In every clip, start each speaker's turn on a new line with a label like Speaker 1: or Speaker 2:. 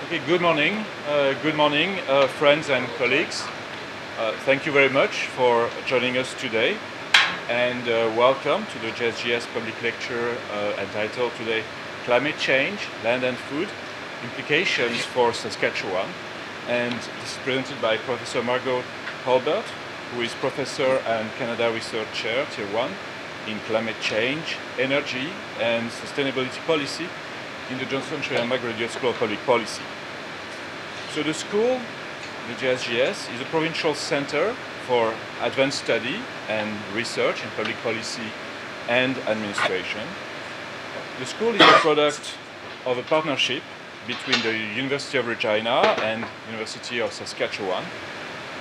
Speaker 1: Okay, good morning, friends and colleagues. Thank you very much for joining us today, and welcome to the JSGS public lecture entitled today Climate Change, Land and Food, Implications for Saskatchewan. And this is presented by Professor Margot Hurlbert, who is Professor and Canada Research Chair, Tier 1, in Climate Change, Energy and Sustainability Policy in the Johnson Schoenberg Graduate School of Public Policy. So the school, the JSGS, is a provincial center for advanced study and research in public policy and administration. The school is a product of a partnership between the University of Regina and University of Saskatchewan,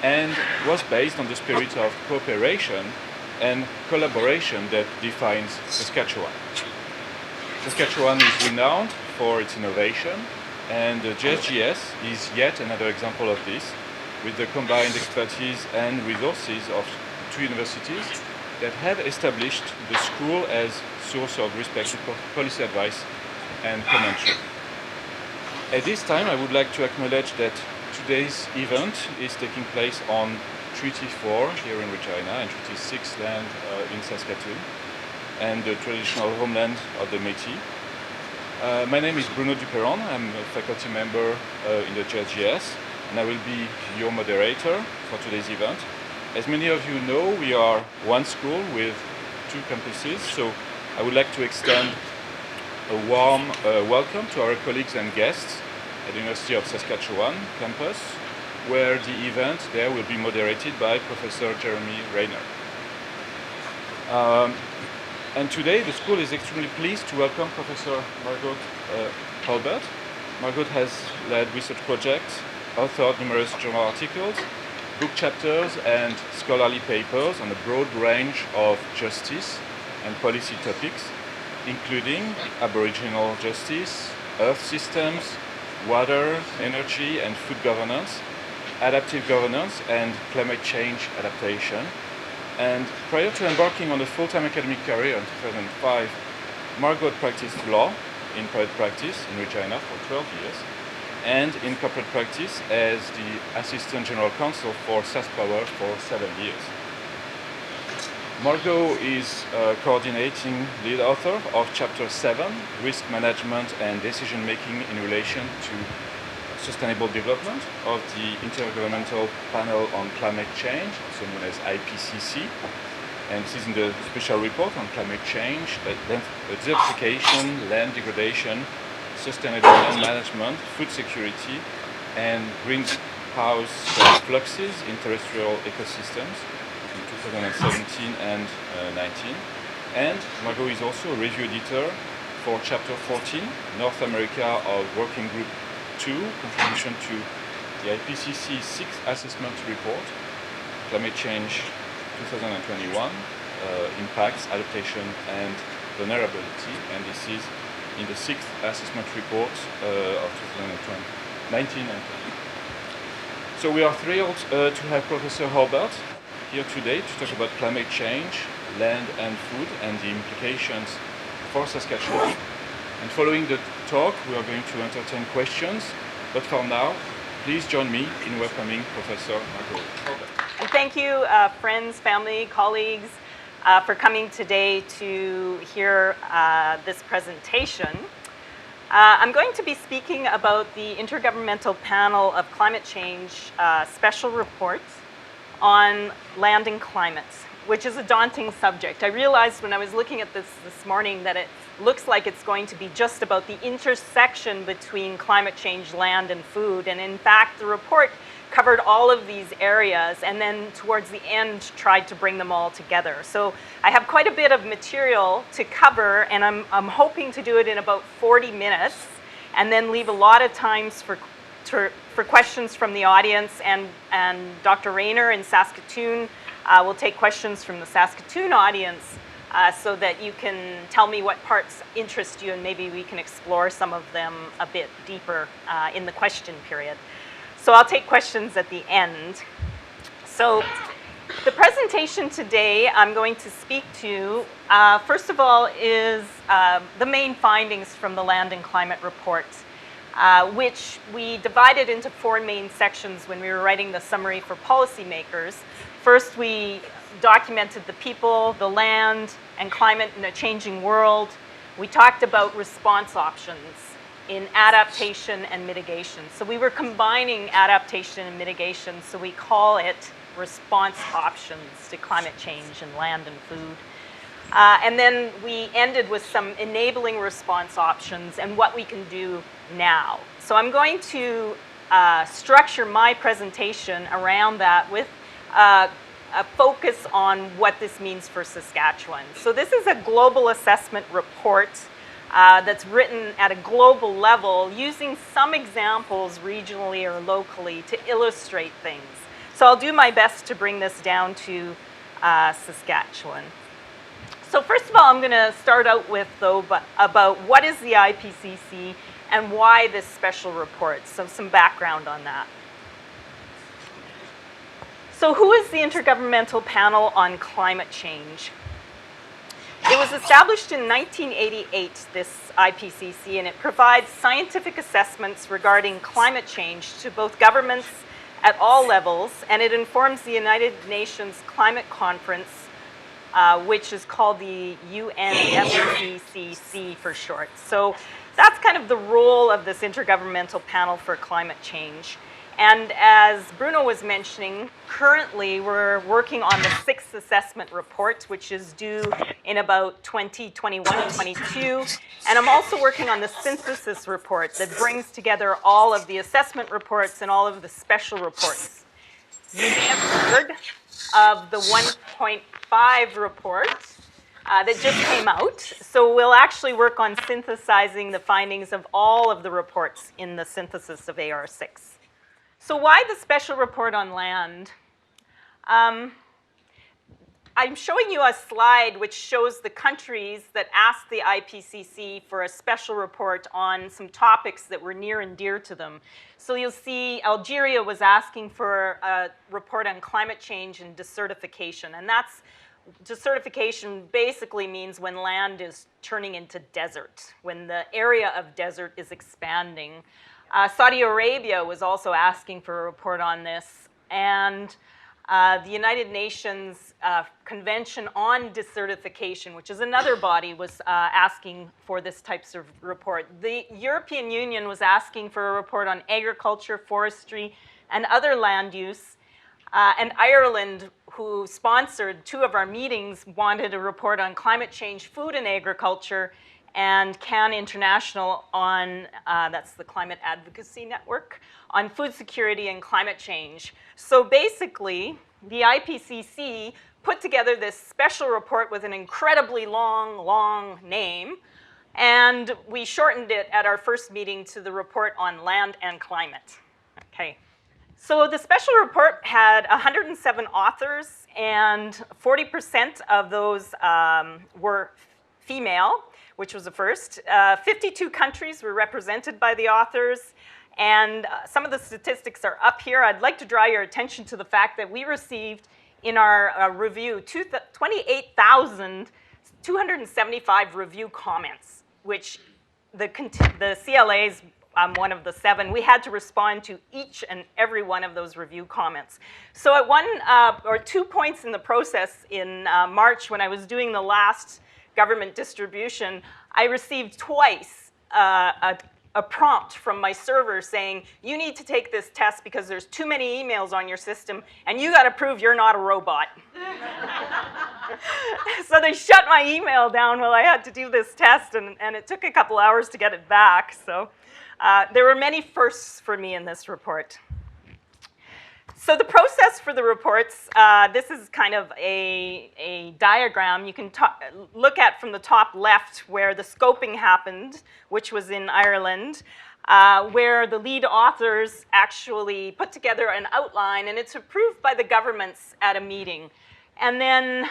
Speaker 1: and was based on the spirit of cooperation and collaboration that defines Saskatchewan. Saskatchewan is renowned for its innovation, and the JSGS is yet another example of this, with the combined expertise and resources of two universities that have established the school as source of respected policy advice and commentary. At this time, I would like to acknowledge that today's event is taking place on Treaty 4 here in Regina and Treaty 6 land in Saskatoon, and the traditional homeland of the Métis. My name is Bruno Duperron. I'm a faculty member in the JSGS, and I will be your moderator for today's event. As many of you know, we are one school with two campuses, so I would like to extend a warm welcome to our colleagues and guests at the University of Saskatchewan campus, where the event there will be moderated by Professor Jeremy Rayner. And today, the school is extremely pleased to welcome Professor Margot Hurlbert. Margot has led research projects, authored numerous journal articles, book chapters, and scholarly papers on a broad range of justice and policy topics, including Aboriginal justice, earth systems, water, energy, and food governance, adaptive governance, and climate change adaptation. And prior to embarking on a full-time academic career in 2005, Margot practiced law in private practice in Regina for 12 years, and in corporate practice as the Assistant General Counsel for SaskPower for 7 years. Margot is coordinating lead author of Chapter 7, Risk Management and Decision Making in Relation to Sustainable Development of the Intergovernmental Panel on Climate Change, also known as IPCC. And this is in the special report on climate change, desertification, land degradation, sustainable land management, food security, and greenhouse fluxes in terrestrial ecosystems in 2017 and 19. And Margot is also a review editor for Chapter 14, North America of Working Group 2, contribution to the IPCC 6th Assessment Report, Climate Change 2021, Impacts, Adaptation and Vulnerability, and this is in the 6th Assessment Report of 2019 and 20. So we are thrilled to have Professor Hurlbert here today to talk about climate change, land and food, and the implications for Saskatchewan. And following the talk, we are going to entertain questions. But for now, please join me in welcoming Professor Margot Hurlbert.
Speaker 2: And thank you, friends, family, colleagues, for coming today to hear this presentation. I'm going to be speaking about the Intergovernmental Panel of Climate Change special report on land and climate, which is a daunting subject. I realized when I was looking at this morning that it looks like it's going to be just about the intersection between climate change, land, and food. And in fact, the report covered all of these areas and then towards the end tried to bring them all together. So I have quite a bit of material to cover, and I'm hoping to do it in about 40 minutes and then leave a lot of times for questions from the audience, and Dr. Rayner in Saskatoon will take questions from the Saskatoon audience so that you can tell me what parts interest you, and maybe we can explore some of them a bit deeper in the question period. So I'll take questions at the end. So the presentation today I'm going to speak to, first of all, is the main findings from the Land and Climate Report. which we divided into 4 main sections when we were writing the summary for policymakers. First, we documented the people, the land, and climate in a changing world. We talked about response options in adaptation and mitigation. So we were combining adaptation and mitigation, so we call it response options to climate change in land and food. And then we ended with some enabling response options and what we can do now. So I'm going to structure my presentation around that with a focus on what this means for Saskatchewan. So this is a global assessment report that's written at a global level using some examples regionally or locally to illustrate things. So I'll do my best to bring this down to Saskatchewan. So first of all, I'm going to start out with, though, about what is the IPCC and why this special report. So some background on that. So who is the Intergovernmental Panel on Climate Change? It was established in 1988, this IPCC, and it provides scientific assessments regarding climate change to both governments at all levels, and it informs the United Nations Climate Conference, which is called the UNFCCC for short. So that's kind of the role of this Intergovernmental Panel for Climate Change. And as Bruno was mentioning, currently we're working on the 6th assessment report, which is due in about 2021-22. And I'm also working on the synthesis report that brings together all of the assessment reports and all of the special reports. You may have heard of the 1.5 report that just came out. So we'll actually work on synthesizing the findings of all of the reports in the synthesis of AR6. So why the special report on land? I'm showing you a slide which shows the countries that asked the IPCC for a special report on some topics that were near and dear to them. So you'll see Algeria was asking for a report on climate change and desertification. And that's, desertification basically means when land is turning into desert, when the area of desert is expanding. Saudi Arabia was also asking for a report on this, and the United Nations Convention on Desertification, which is another body, was asking for this types of report. The European Union was asking for a report on agriculture, forestry, and other land use, and Ireland, who sponsored 2 of our meetings, wanted a report on climate change, food and agriculture, and CAN International on, that's the Climate Advocacy Network, on food security and climate change. So basically, the IPCC put together this special report with an incredibly long name, and we shortened it at our first meeting to the Report on Land and Climate. Okay. So the special report had 107 authors, and 40% of those were female, which was the first. 52 countries were represented by the authors, and some of the statistics are up here. I'd like to draw your attention to the fact that we received in our review 28,275 review comments, which the CLA's one of the 7. We had to respond to each and every one of those review comments. So at 1 or 2 points in the process in March, when I was doing the last government distribution, I received twice a prompt from my server saying, you need to take this test because there's too many emails on your system and you gotta prove you're not a robot. So they shut my email down while I had to do this test, and it took a couple hours to get it back. So there were many firsts for me in this report. So the process for the reports, this is kind of a diagram you can look at from the top left where the scoping happened, which was in Ireland, where the lead authors actually put together an outline, and it's approved by the governments at a meeting. And then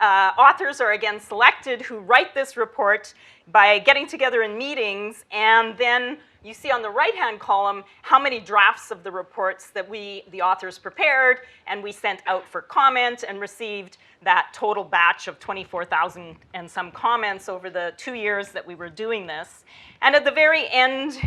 Speaker 2: authors are again selected who write this report by getting together in meetings and then you see on the right-hand column how many drafts of the reports that we, the authors, prepared, and we sent out for comment and received that total batch of 24,000 and some comments over the 2 years that we were doing this. And at the very end,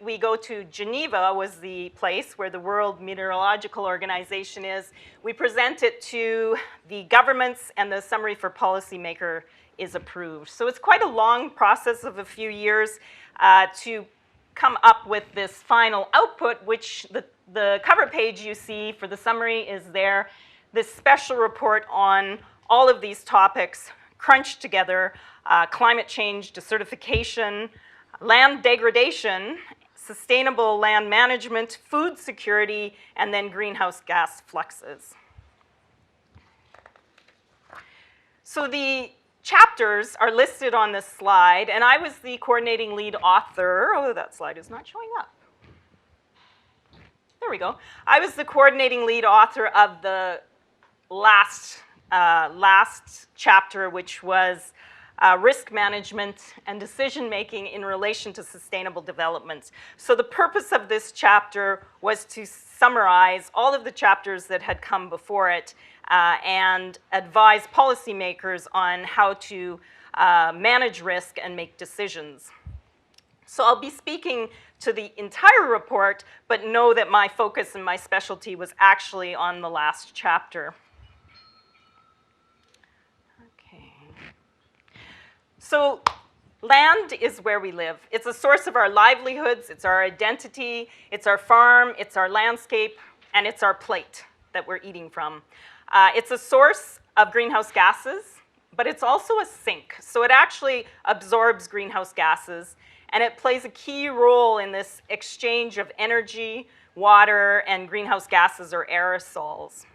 Speaker 2: we go to Geneva, was the place where the World Meteorological Organization is. We present it to the governments, and the summary for policymaker is approved. So it's quite a long process of a few years to come up with this final output, which the cover page you see for the summary is there. This special report on all of these topics crunched together, climate change, desertification, land degradation, sustainable land management, food security, and then greenhouse gas fluxes. So the chapters are listed on this slide, and I was the coordinating lead author. Oh, that slide is not showing up. There we go. I was the coordinating lead author of the last chapter, which was risk management and decision-making in relation to sustainable development. So the purpose of this chapter was to summarize all of the chapters that had come before it and advise policymakers on how to manage risk and make decisions. So I'll be speaking to the entire report, but know that my focus and my specialty was actually on the last chapter. Okay. So land is where we live. It's a source of our livelihoods, it's our identity, it's our farm, it's our landscape, and it's our plate that we're eating from. It's a source of greenhouse gases, but it's also a sink. So it actually absorbs greenhouse gases, and it plays a key role in this exchange of energy, water, and greenhouse gases or aerosols.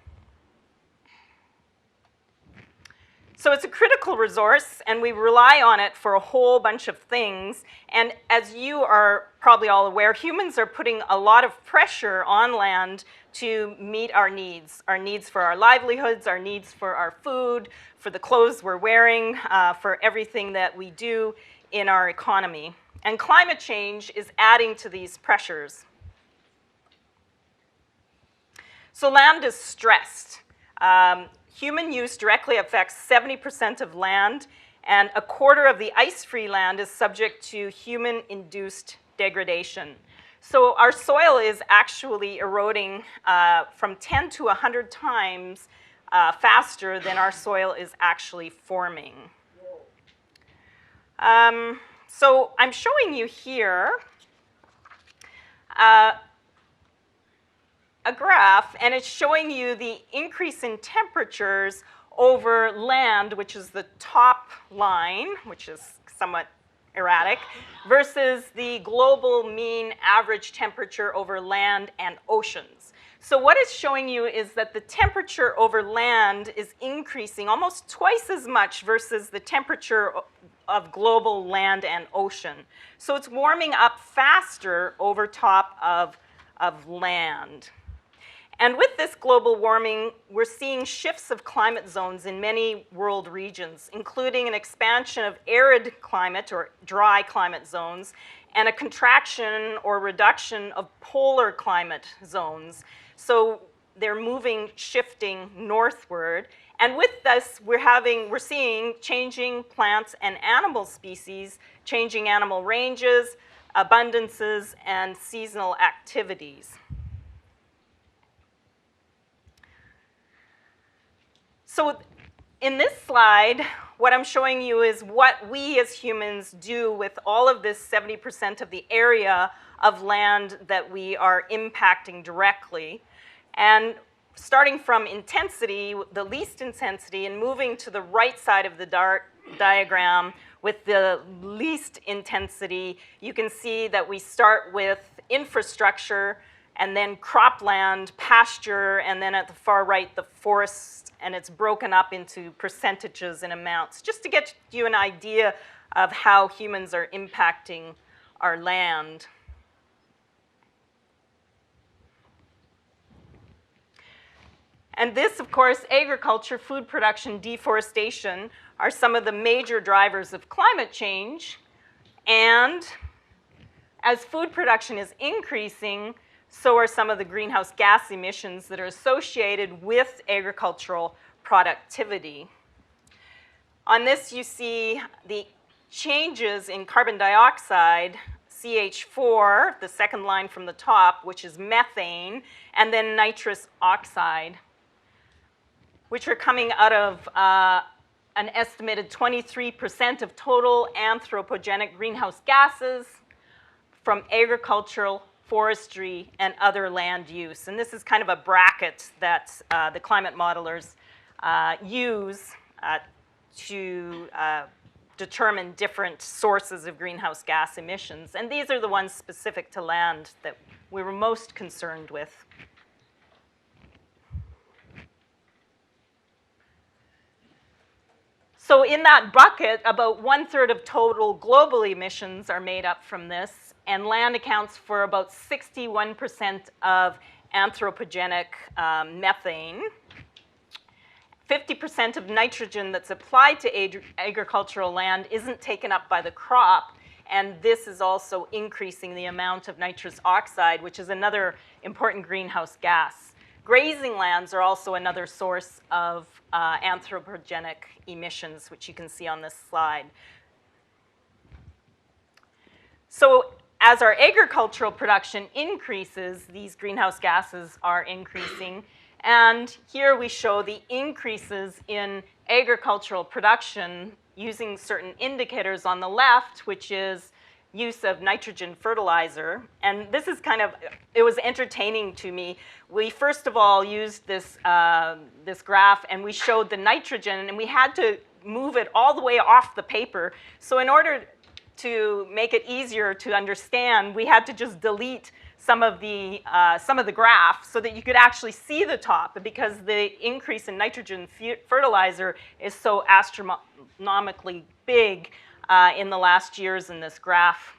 Speaker 2: So it's a critical resource, and we rely on it for a whole bunch of things. And as you are probably all aware, humans are putting a lot of pressure on land to meet our needs for our livelihoods, our needs for our food, for the clothes we're wearing, for everything that we do in our economy. And climate change is adding to these pressures. So land is stressed. Human use directly affects 70% of land, and a quarter of the ice-free land is subject to human-induced degradation. So our soil is actually eroding from 10 to 100 times faster than our soil is actually forming. So I'm showing you here a graph, and it's showing you the increase in temperatures over land, which is the top line, which is somewhat erratic, versus the global mean average temperature over land and oceans. So what it's showing you is that the temperature over land is increasing almost twice as much versus the temperature of global land and ocean. So it's warming up faster over top of land. And with this global warming, we're seeing shifts of climate zones in many world regions, including an expansion of arid climate or dry climate zones, and a contraction or reduction of polar climate zones. So they're moving, shifting northward. And with this, we're seeing changing plants and animal species, changing animal ranges, abundances, and seasonal activities. So in this slide, what I'm showing you is what we as humans do with all of this 70% of the area of land that we are impacting directly. And starting from intensity, the least intensity, and moving to the right side of the diagram with the least intensity, you can see that we start with infrastructure, and then cropland, pasture, and then at the far right, the forests, and it's broken up into percentages and amounts, just to get you an idea of how humans are impacting our land. And this, of course, agriculture, food production, deforestation are some of the major drivers of climate change. And as food production is increasing, so are some of the greenhouse gas emissions that are associated with agricultural productivity. On this, you see the changes in carbon dioxide, CH4, the second line from the top, which is methane, and then nitrous oxide, which are coming out of an estimated 23% of total anthropogenic greenhouse gases from agricultural, forestry, and other land use. And this is kind of a bracket that the climate modelers use to determine different sources of greenhouse gas emissions. And these are the ones specific to land that we were most concerned with. So in that bucket, about 1/3 of total global emissions are made up from this, and land accounts for about 61% of anthropogenic methane. 50% of nitrogen that's applied to agricultural land isn't taken up by the crop, and this is also increasing the amount of nitrous oxide, which is another important greenhouse gas. Grazing lands are also another source of anthropogenic emissions, which you can see on this slide. So as our agricultural production increases, these greenhouse gases are increasing. And here we show the increases in agricultural production using certain indicators on the left, which is use of nitrogen fertilizer. And this is kind of, it was entertaining to me. We first of all used this, this graph, and we showed the nitrogen, and we had to move it all the way off the paper. So in order to make it easier to understand, we had to just delete some of the graph so that you could actually see the top, because the increase in nitrogen fertilizer is so astronomically big in the last years in this graph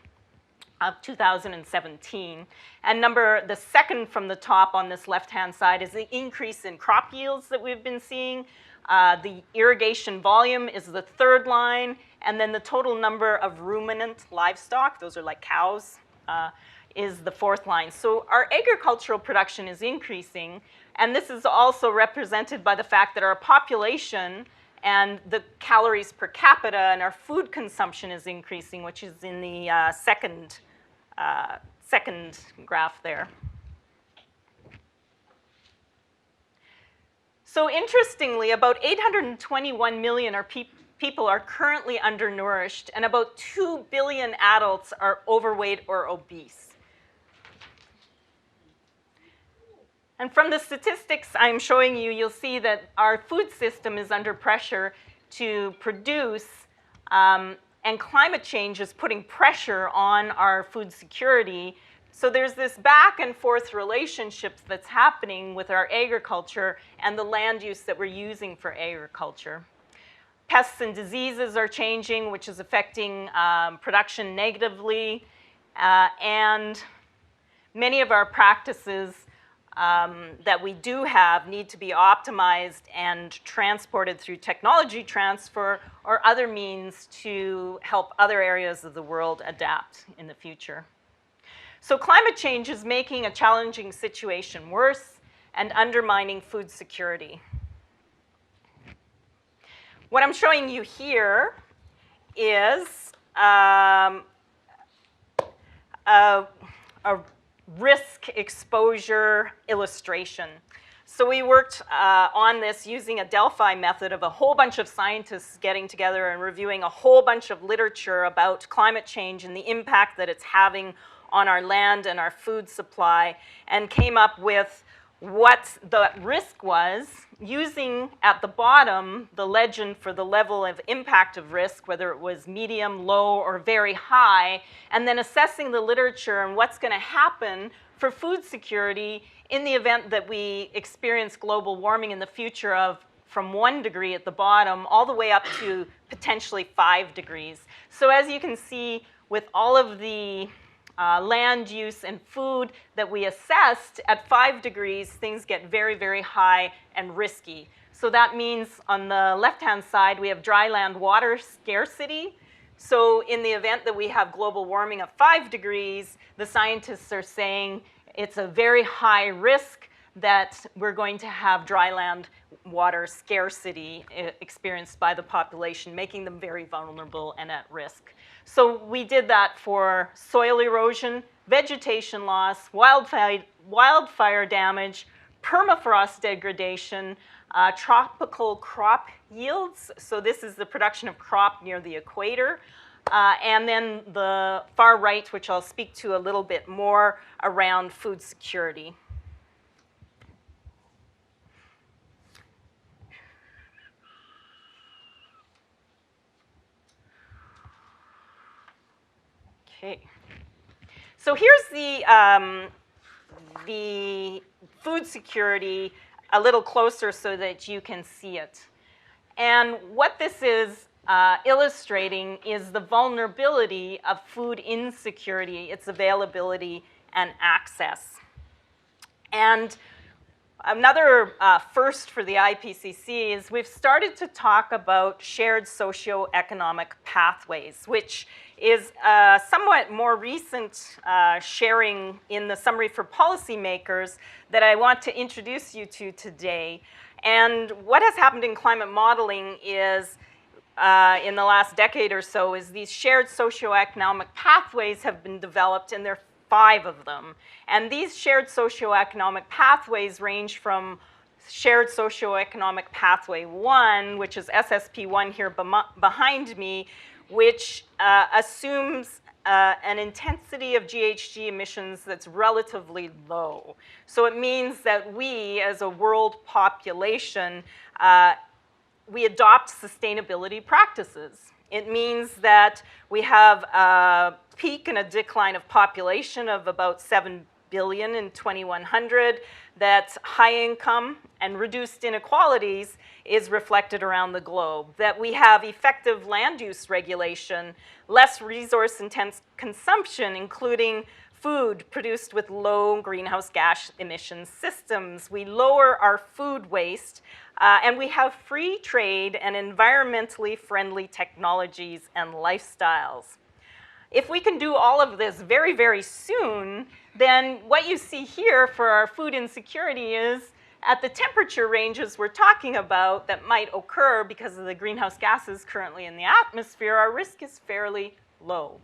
Speaker 2: of 2017. And the second from the top on this left-hand side is the increase in crop yields that we've been seeing. The irrigation volume is the third line, and then the total number of ruminant livestock, those are like cows, is the fourth line. So our agricultural production is increasing, and this is also represented by the fact that our population and the calories per capita and our food consumption is increasing, which is in the second graph there. So interestingly, about 821 million people are currently undernourished, and about 2 billion adults are overweight or obese. And from the statistics I'm showing you, you'll see that our food system is under pressure to produce, and climate change is putting pressure on our food security. So there's this back and forth relationship that's happening with our agriculture and the land use that we're using for agriculture. Pests and diseases are changing, which is affecting production negatively, and many of our practices that we do have need to be optimized and transported through technology transfer or other means to help other areas of the world adapt in the future. So climate change is making a challenging situation worse and undermining food security. What I'm showing you here is a risk exposure illustration. So we worked on this using a Delphi method of a whole bunch of scientists getting together and reviewing a whole bunch of literature about climate change and the impact that it's having on our land and our food supply, and came up with what the risk was, using at the bottom the legend for the level of impact of risk, whether it was medium, low, or very high, and then assessing the literature and what's going to happen for food security in the event that we experience global warming in the future of from 1 degree at the bottom all the way up to potentially 5 degrees. So as you can see, with all of the land use and food that we assessed, at 5 degrees, things get very, very high and risky. So that means on the left-hand side, we have dry land water scarcity. So in the event that we have global warming of 5 degrees, the scientists are saying it's a very high risk that we're going to have dry land water scarcity experienced by the population, making them very vulnerable and at risk. So we did that for soil erosion, vegetation loss, wildfire damage, permafrost degradation, tropical crop yields. So this is the production of crop near the equator. And then the far right, which I'll speak to a little bit more, around food security. Okay. So here's the food security a little closer so that you can see it. And what this is illustrating is the vulnerability of food insecurity, its availability and access. And another first for the IPCC is we've started to talk about shared socio-economic pathways, which is a somewhat more recent sharing in the summary for policymakers that I want to introduce you to today. And what has happened in climate modeling is, in the last decade or so, is these shared socioeconomic pathways have been developed, and there are 5 of them. And these shared socioeconomic pathways range from shared socioeconomic pathway 1, which is SSP1 here behind me, which assumes an intensity of GHG emissions that's relatively low. So it means that we, as a world population, we adopt sustainability practices. It means that we have a peak and a decline of population of about 7 billion in 2100, that high income and reduced inequalities is reflected around the globe, that we have effective land use regulation, less resource-intense consumption, including food produced with low greenhouse gas emission systems. We lower our food waste, and we have free trade and environmentally friendly technologies and lifestyles. If we can do all of this very, very soon, then what you see here for our food insecurity is at the temperature ranges we're talking about that might occur because of the greenhouse gases currently in the atmosphere, our risk is fairly low.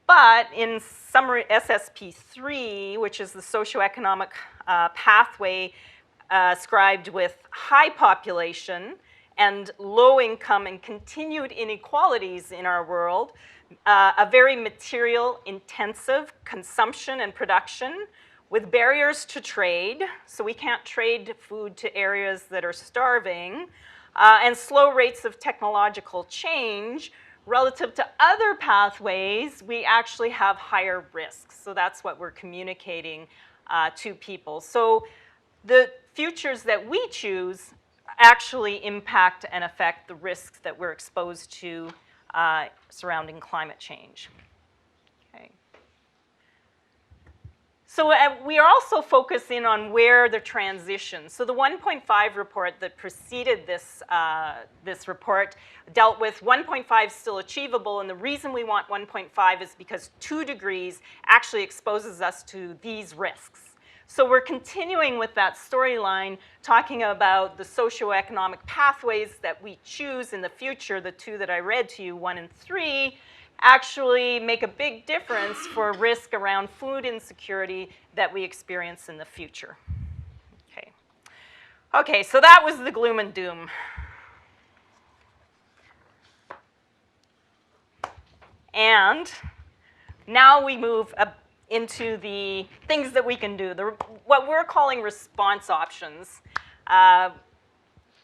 Speaker 2: But in summary, SSP3, which is the socioeconomic pathway ascribed with high population and low income and continued inequalities in our world, a very material intensive consumption and production with barriers to trade, so we can't trade food to areas that are starving, and slow rates of technological change. Relative to other pathways, we actually have higher risks. So that's what we're communicating to people. So the futures that we choose actually impact and affect the risks that we're exposed to surrounding climate change. Okay. So we are also focusing on where the transition. So the 1.5 report that preceded this, this report dealt with 1.5 still achievable, and the reason we want 1.5 is because 2 degrees actually exposes us to these risks. So we're continuing with that storyline, talking about the socioeconomic pathways that we choose in the future, the 2 that I read to you, 1 and 3, actually make a big difference for risk around food insecurity that we experience in the future. Okay. Okay, so that was the gloom and doom. And now we move into the things that we can do, what we're calling response options.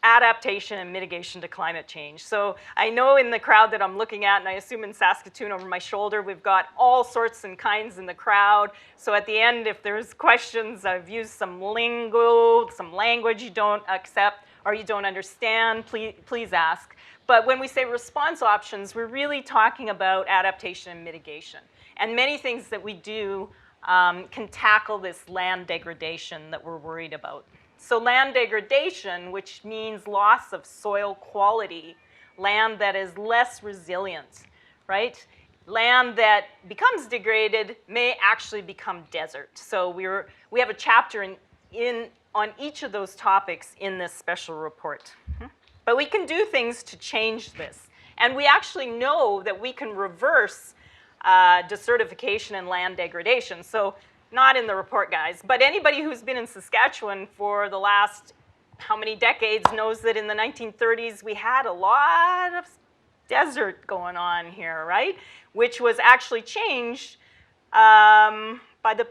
Speaker 2: Adaptation and mitigation to climate change. So I know in the crowd that I'm looking at, and I assume in Saskatoon over my shoulder, we've got all sorts and kinds in the crowd. So at the end, if there's questions, I've used some lingo, some language you don't accept or you don't understand, please ask. But when we say response options, we're really talking about adaptation and mitigation. And many things that we do can tackle this land degradation that we're worried about. So land degradation, which means loss of soil quality, land that is less resilient, right? Land that becomes degraded may actually become desert. So we have a chapter on each of those topics in this special report. But we can do things to change this. And we actually know that we can reverse desertification and land degradation. So not in the report, guys, but anybody who's been in Saskatchewan for the last how many decades knows that in the 1930s we had a lot of desert going on here, right? Which was actually changed by the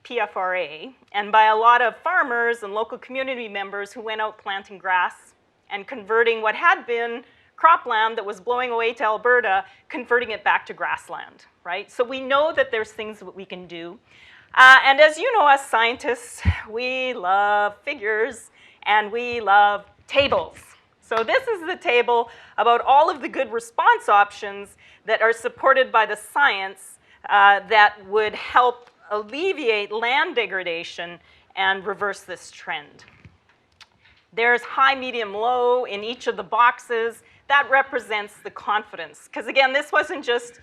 Speaker 2: PFRA and by a lot of farmers and local community members who went out planting grass and converting what had been cropland that was blowing away to Alberta, converting it back to grassland, right? So we know that there's things that we can do. And as you know, as scientists, we love figures and we love tables. So this is the table about all of the good response options that are supported by the science that would help alleviate land degradation and reverse this trend. There's high, medium, low in each of the boxes. That represents the confidence. Because again, this wasn't just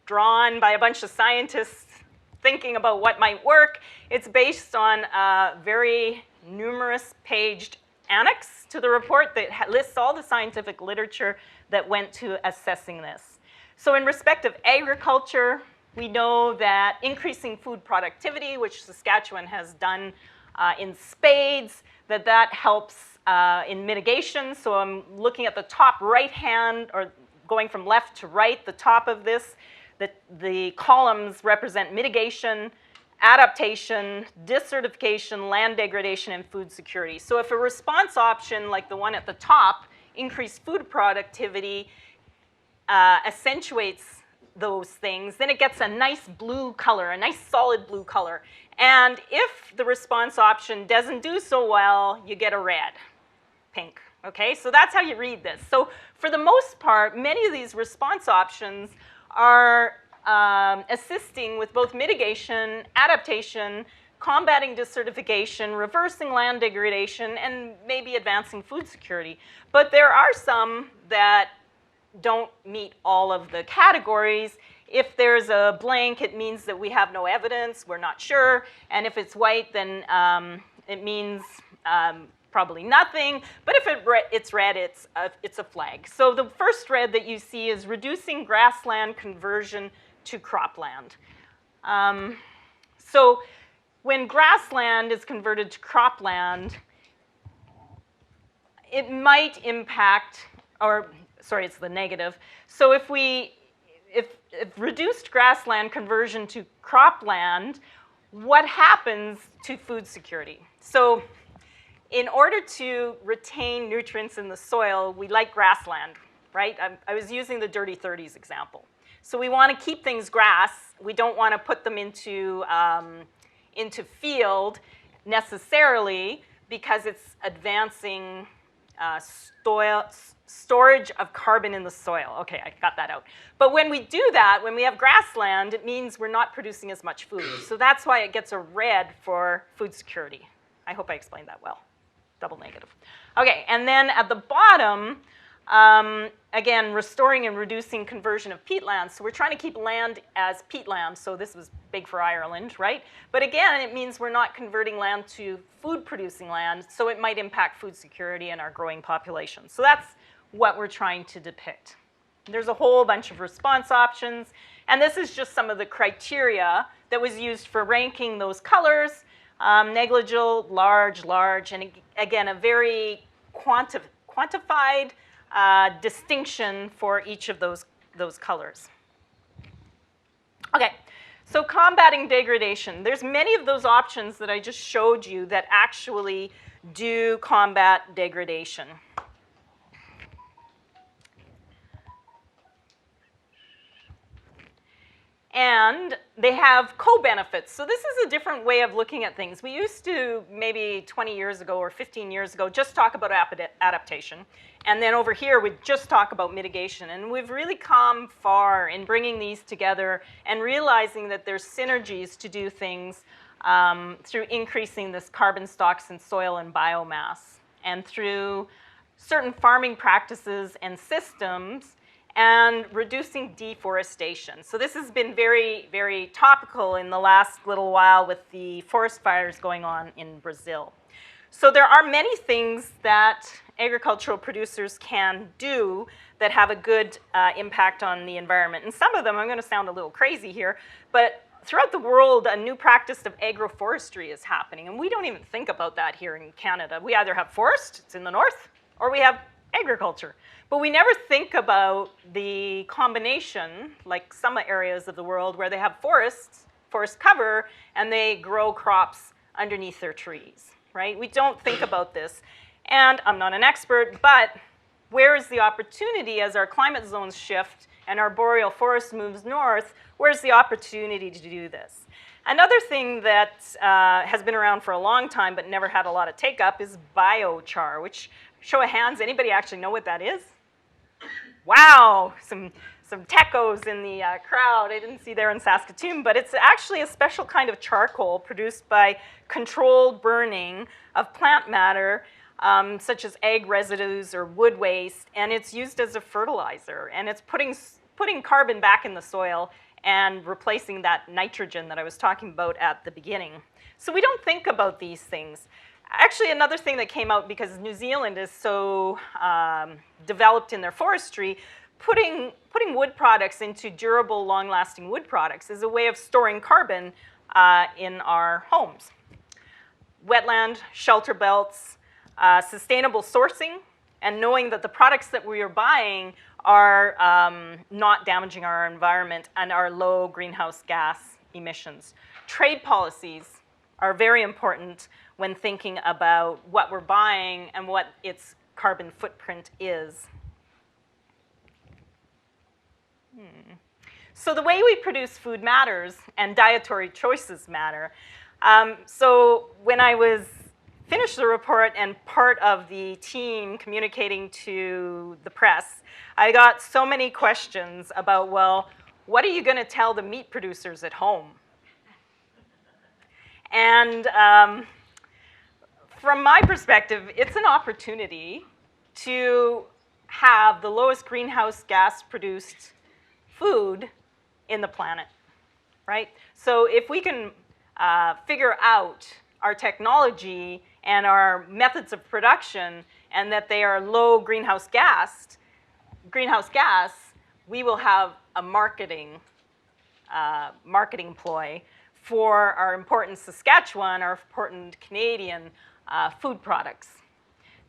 Speaker 2: drawn by a bunch of scientists thinking about what might work. It's based on a very numerous paged annex to the report that lists all the scientific literature that went to assessing this. So in respect of agriculture, we know that increasing food productivity, which Saskatchewan has done in spades, that helps in mitigation. So I'm looking at the top right hand, or going from left to right, the top of this. The columns represent mitigation, adaptation, desertification, land degradation, and food security. So if a response option like the one at the top, increased food productivity, accentuates those things, then it gets a nice blue color, a nice solid blue color. And if the response option doesn't do so well, you get a red, pink, okay? So that's how you read this. So for the most part, many of these response options are assisting with both mitigation, adaptation, combating desertification, reversing land degradation, and maybe advancing food security. But there are some that don't meet all of the categories. If there's a blank, it means that we have no evidence, we're not sure. And if it's white, then it means probably nothing. But if it's red, it's a flag. So the first red that you see is reducing grassland conversion to cropland. So when grassland is converted to cropland, it might impact, or sorry, it's the negative. So if reduced grassland conversion to cropland, what happens to food security? So in order to retain nutrients in the soil, we like grassland, right? I was using the dirty 30s example. So we want to keep things grass. We don't want to put them into field necessarily because it's advancing storage of carbon in the soil. Okay, I got that out. But when we do that, when we have grassland, it means we're not producing as much food. So that's why it gets a red for food security. I hope I explained that well. Double negative. Okay, and then at the bottom, again, restoring and reducing conversion of peatlands. So we're trying to keep land as peatland. So this was big for Ireland, right? But again, it means we're not converting land to food-producing land, so it might impact food security and our growing population. So that's what we're trying to depict. There's a whole bunch of response options, and this is just some of the criteria that was used for ranking those colors. Negligible, large, and again, a very quantified distinction for each of those colors. Okay, so combating degradation. There's many of those options that I just showed you that actually do combat degradation. And they have co-benefits. So this is a different way of looking at things. We used to, maybe 20 years ago or 15 years ago, just talk about adaptation. And then over here, we'd just talk about mitigation. And we've really come far in bringing these together and realizing that there's synergies to do things through increasing this carbon stocks in soil and biomass, and through certain farming practices and systems and reducing deforestation. So this has been very, very topical in the last little while with the forest fires going on in Brazil. So there are many things that agricultural producers can do that have a good impact on the environment. And some of them, I'm going to sound a little crazy here, but throughout the world, a new practice of agroforestry is happening. And we don't even think about that here in Canada. We either have forest, it's in the north, or we have agriculture. But we never think about the combination, like some areas of the world where they have forests, forest cover, and they grow crops underneath their trees, right? We don't think about this. And I'm not an expert, but where is the opportunity as our climate zones shift and our boreal forest moves north? Where's the opportunity to do this? Another thing that has been around for a long time but never had a lot of take-up is biochar, which, show of hands, anybody actually know what that is? Wow, some techos in the crowd. I didn't see there in Saskatchewan, but it's actually a special kind of charcoal produced by controlled burning of plant matter, such as egg residues or wood waste, and it's used as a fertilizer, and it's putting carbon back in the soil and replacing that nitrogen that I was talking about at the beginning. So we don't think about these things. Actually, another thing that came out, because New Zealand is so developed in their forestry, putting wood products into durable, long-lasting wood products is a way of storing carbon in our homes. Wetland, shelter belts, sustainable sourcing, and knowing that the products that we are buying are not damaging our environment and are low greenhouse gas emissions. Trade policies are very important when thinking about what we're buying and what its carbon footprint is. So the way we produce food matters, and dietary choices matter. So when I was finished the report and part of the team communicating to the press, I got so many questions about, well, what are you going to tell the meat producers at home? And from my perspective, it's an opportunity to have the lowest greenhouse gas produced food in the planet, right? So if we can figure out our technology and our methods of production and that they are low greenhouse gas, we will have a marketing ploy for our important Saskatchewan, our important Canadian food products.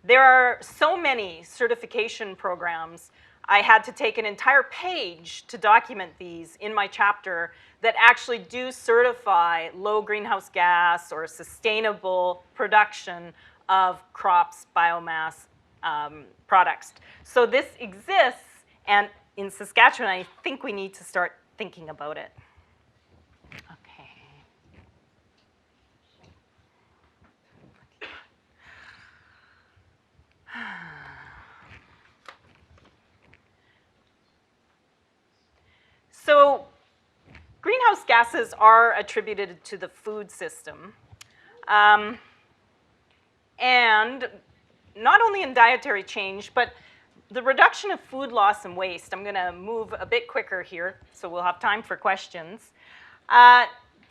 Speaker 2: There are so many certification programs. I had to take an entire page to document these in my chapter that actually do certify low greenhouse gas or sustainable production of crops, biomass products. So this exists, and in Saskatchewan, I think we need to start thinking about it. Okay. So greenhouse gases are attributed to the food system. And not only in dietary change, but the reduction of food loss and waste. I'm going to move a bit quicker here, so we'll have time for questions.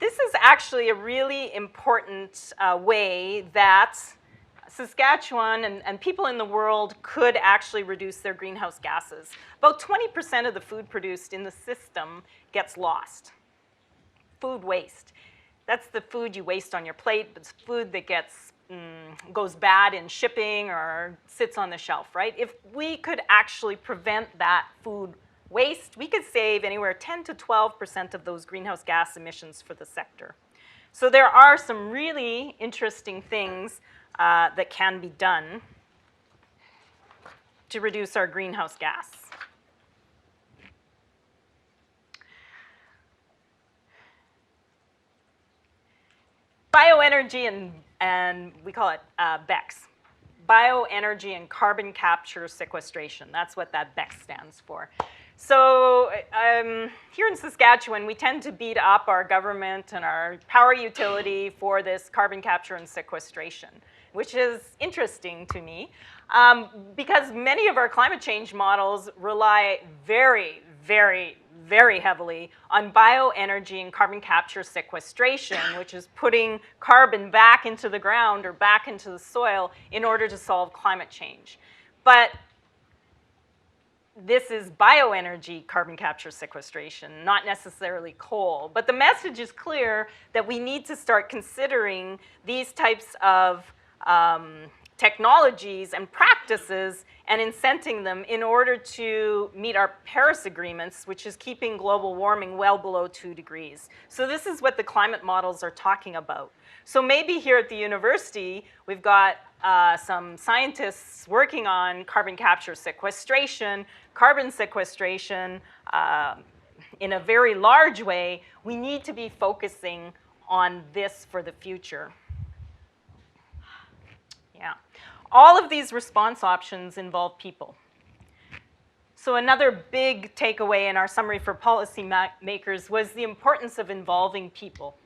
Speaker 2: This is actually a really important way that Saskatchewan and people in the world could actually reduce their greenhouse gases. About 20% of the food produced in the system gets lost. Food waste. That's the food you waste on your plate, but it's food that goes bad in shipping or sits on the shelf, right? If we could actually prevent that food waste, we could save anywhere 10 to 12% of those greenhouse gas emissions for the sector. So there are some really interesting things that can be done to reduce our greenhouse gas. Bioenergy and we call it BECS, bioenergy and carbon capture sequestration. That's what that BECS stands for. So here in Saskatchewan, we tend to beat up our government and our power utility for this carbon capture and sequestration, which is interesting to me because many of our climate change models rely very, very, very heavily on bioenergy and carbon capture sequestration, which is putting carbon back into the ground or back into the soil in order to solve climate change. But this is bioenergy carbon capture sequestration, not necessarily coal. But the message is clear that we need to start considering these types of technologies and practices and incenting them in order to meet our Paris agreements, which is keeping global warming well below 2 degrees. So this is what the climate models are talking about. So maybe here at the university, we've got some scientists working on carbon capture sequestration, carbon sequestration in a very large way. We need to be focusing on this for the future. Yeah. All of these response options involve people. So another big takeaway in our summary for policymakers was the importance of involving people.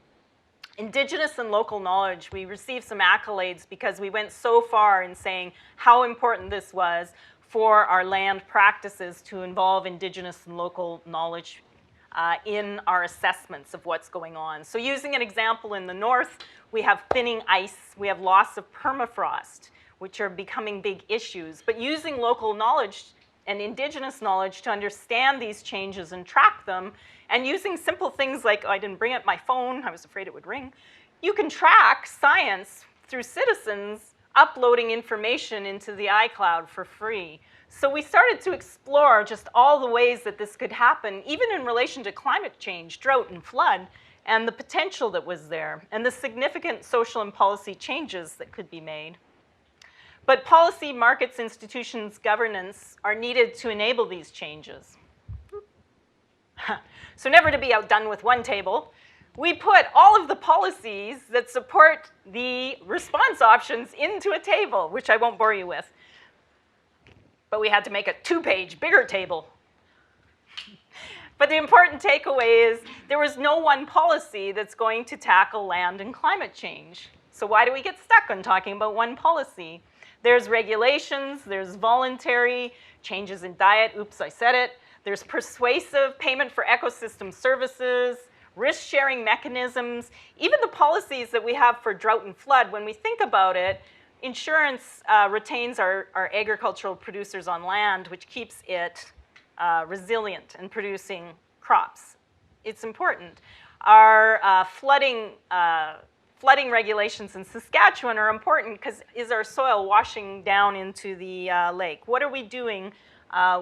Speaker 2: Indigenous and local knowledge, we received some accolades because we went so far in saying how important this was for our land practices to involve Indigenous and local knowledge in our assessments of what's going on. So using an example in the north, we have thinning ice, we have loss of permafrost, which are becoming big issues. But using local knowledge and Indigenous knowledge to understand these changes and track them, and using simple things like, oh, I didn't bring up my phone, I was afraid it would ring. You can track science through citizens uploading information into the iCloud for free. So we started to explore just all the ways that this could happen, even in relation to climate change, drought and flood, and the potential that was there, and the significant social and policy changes that could be made. But policy, markets, institutions, governance are needed to enable these changes. So never to be outdone with one table, we put all of the policies that support the response options into a table, which I won't bore you with. But we had to make a 2-page bigger table. But the important takeaway is there was no one policy that's going to tackle land and climate change. So why do we get stuck on talking about one policy? There's regulations, there's voluntary, changes in diet, oops, I said it. There's persuasive payment for ecosystem services, risk-sharing mechanisms, even the policies that we have for drought and flood. When we think about it, insurance retains our agricultural producers on land, which keeps it resilient and producing crops. It's important. Our flooding regulations in Saskatchewan are important because is our soil washing down into the lake? What are we doing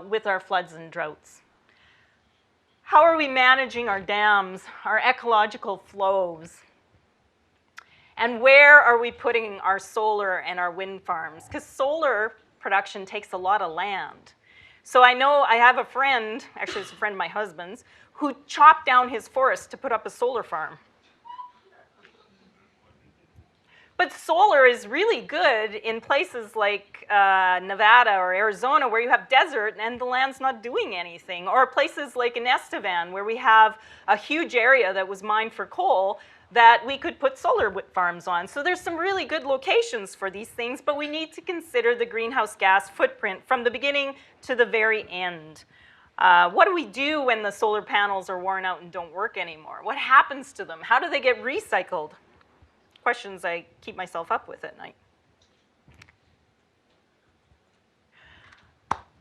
Speaker 2: with our floods and droughts? How are we managing our dams, our ecological flows? And where are we putting our solar and our wind farms? Because solar production takes a lot of land. So I know I have a friend, actually it's a friend of my husband's, who chopped down his forest to put up a solar farm. But solar is really good in places like Nevada or Arizona where you have desert and the land's not doing anything, or places like in Estevan where we have a huge area that was mined for coal that we could put solar farms on. So there's some really good locations for these things, but we need to consider the greenhouse gas footprint from the beginning to the very end. What do we do when the solar panels are worn out and don't work anymore? What happens to them? How do they get recycled? Questions I keep myself up with at night.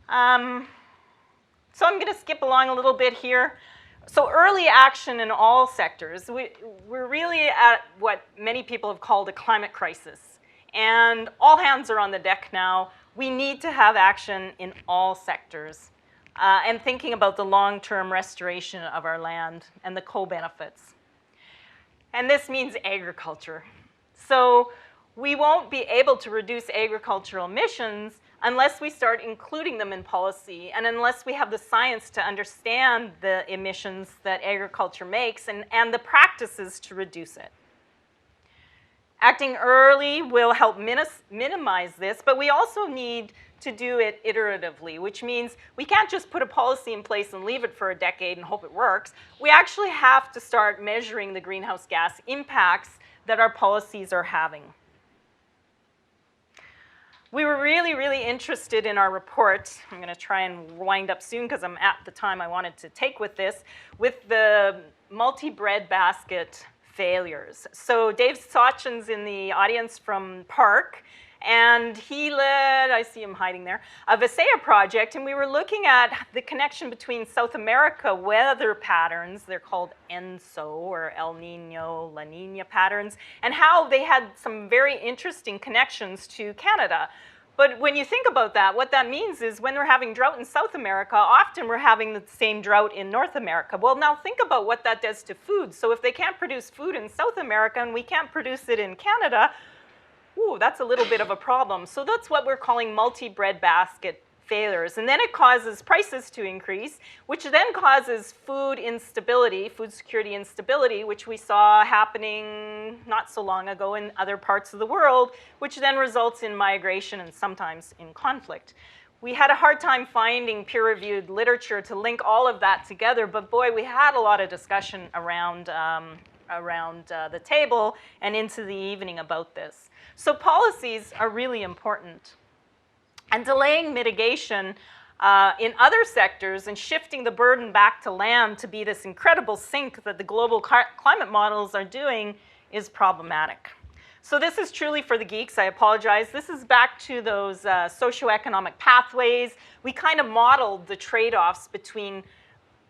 Speaker 2: So I'm going to skip along a little bit here. So early action in all sectors. We're really at what many people have called a climate crisis. And all hands are on the deck now. We need to have action in all sectors and thinking about the long-term restoration of our land and the co-benefits. And this means agriculture. So we won't be able to reduce agricultural emissions unless we start including them in policy and unless we have the science to understand the emissions that agriculture makes and the practices to reduce it. Acting early will help minimize this, but we also need to do it iteratively, which means we can't just put a policy in place and leave it for a decade and hope it works. We actually have to start measuring the greenhouse gas impacts that our policies are having. We were really, really interested in our report. I'm going to try and wind up soon because I'm at the time I wanted to take with this, with the multi-bread basket failures. So Dave Sachin's in the audience from Park, and he led, I see him hiding there, a Visaya project, and we were looking at the connection between South America weather patterns, they're called ENSO, or El Nino, La Nina patterns, and how they had some very interesting connections to Canada. But when you think about that, what that means is when we're having drought in South America, often we're having the same drought in North America. Well, now think about what that does to food. So if they can't produce food in South America and we can't produce it in Canada, ooh, that's a little bit of a problem. So that's what we're calling multi-bread basket failures. And then it causes prices to increase, which then causes food instability, food security instability, which we saw happening not so long ago in other parts of the world, which then results in migration and sometimes in conflict. We had a hard time finding peer-reviewed literature to link all of that together, but boy, we had a lot of discussion around the table and into the evening about this. So policies are really important. And delaying mitigation in other sectors and shifting the burden back to land to be this incredible sink that the global climate models are doing is problematic. So this is truly for the geeks, I apologize. This is back to those socio-economic pathways. We kind of modeled the trade-offs between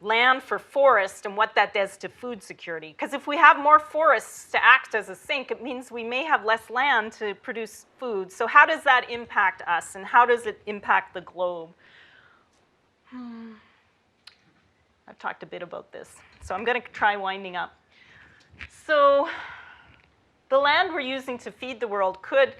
Speaker 2: land for forest and what that does to food security. Because if we have more forests to act as a sink, it means we may have less land to produce food. So how does that impact us, and how does it impact the globe? I've talked a bit about this, so I'm going to try winding up. So the land we're using to feed the world could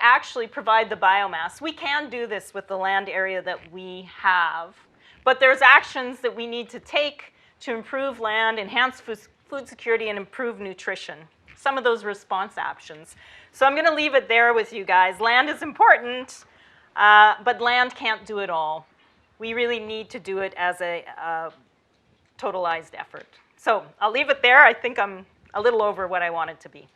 Speaker 2: actually provide the biomass. We can do this with the land area that we have. But there's actions that we need to take to improve land, enhance food security, and improve nutrition. Some of those response actions. So I'm going to leave it there with you guys. Land is important, but land can't do it all. We really need to do it as a totalized effort. So I'll leave it there. I think I'm a little over what I wanted to be.